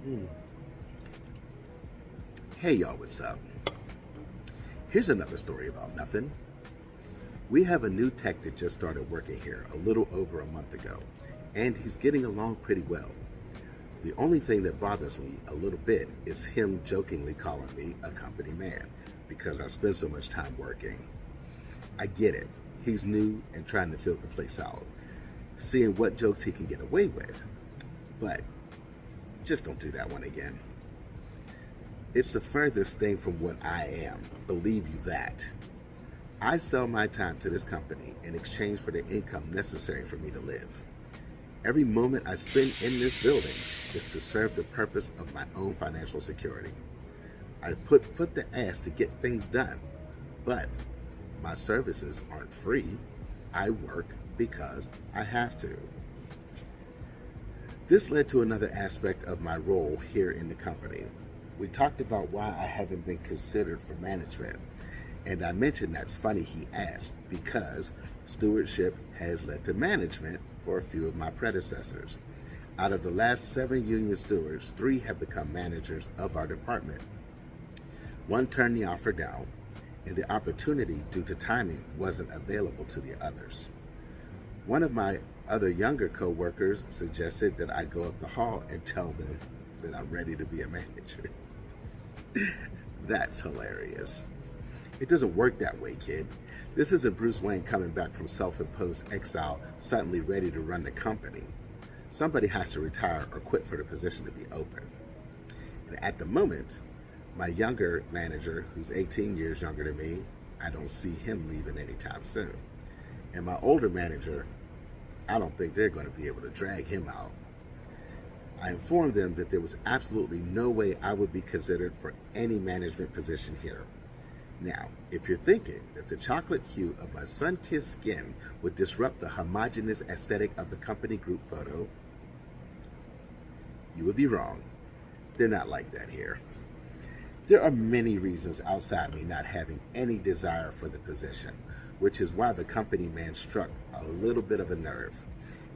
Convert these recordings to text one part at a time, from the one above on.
Mm. Hey y'all, what's up? Here's another story about nothing. We have a new tech that just started working here a little over a month ago, and he's getting along pretty well. The only thing that bothers me a little bit is him jokingly calling me a company man because I spend so much time working. I get it. He's new and trying to fill the place out, seeing what jokes he can get away with. But just don't do that one again. It's the furthest thing from what I am, believe you that. I sell my time to this company in exchange for the income necessary for me to live. Every moment I spend in this building is to serve the purpose of my own financial security. I put foot to ass to get things done, but my services aren't free. I work because I have to. This led to another aspect of my role here in the company. We talked about why I haven't been considered for management, and I mentioned that's funny he asked because stewardship has led to management for a few of my predecessors. Out of the last 7 union stewards, 3 have become managers of our department. One turned the offer down, and the opportunity due to timing wasn't available to the others. One of my other younger co-workers suggested that I go up the hall and tell them that I'm ready to be a manager. That's hilarious. It doesn't work that way, kid. This isn't Bruce Wayne coming back from self-imposed exile, suddenly ready to run the company. Somebody has to retire or quit for the position to be open. And at the moment, my younger manager, who's 18 years younger than me, I don't see him leaving anytime soon. And my older manager, I don't think they're going to be able to drag him out. I informed them that there was absolutely no way I would be considered for any management position here. Now, if you're thinking that the chocolate hue of my sun-kissed skin would disrupt the homogeneous aesthetic of the company group photo, you would be wrong. They're not like that here. There are many reasons outside me not having any desire for the position, which is why the company man struck a little bit of a nerve,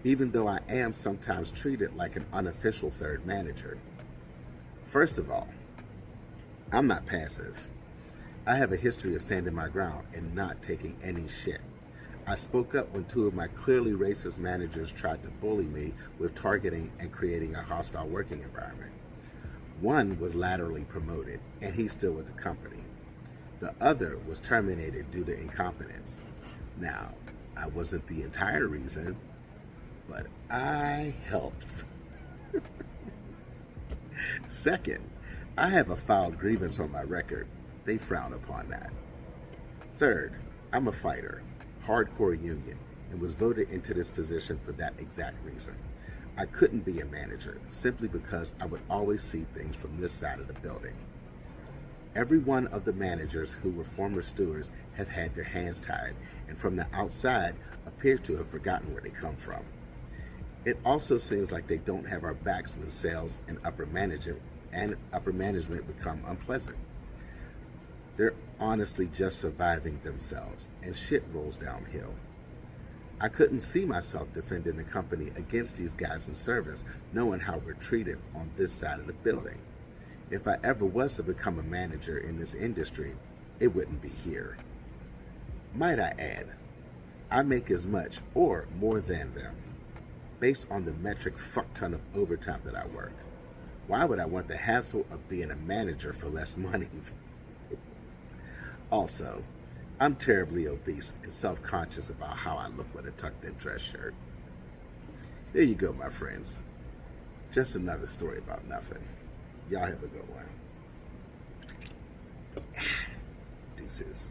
even though I am sometimes treated like an unofficial third manager. First of all, I'm not passive. I have a history of standing my ground and not taking any shit. I spoke up when 2 of my clearly racist managers tried to bully me with targeting and creating a hostile working environment. One was laterally promoted, and he's still with the company. The other was terminated due to incompetence. Now, I wasn't the entire reason, but I helped. Second, I have a filed grievance on my record. They frown upon that. Third, I'm a fighter, hardcore union, and was voted into this position for that exact reason. I couldn't be a manager simply because I would always see things from this side of the building. Every one of the managers who were former stewards have had their hands tied, and from the outside appear to have forgotten where they come from. It also seems like they don't have our backs when sales and upper management become unpleasant. They're honestly just surviving themselves, and shit rolls downhill. I couldn't see myself defending the company against these guys in service, knowing how we're treated on this side of the building. If I ever was to become a manager in this industry, it wouldn't be here. Might I add, I make as much or more than them, based on the metric fuck ton of overtime that I work. Why would I want the hassle of being a manager for less money? Also, I'm terribly obese and self-conscious about how I look with a tucked-in dress shirt. There you go, my friends. Just another story about nothing. Y'all have a good one. Deuces.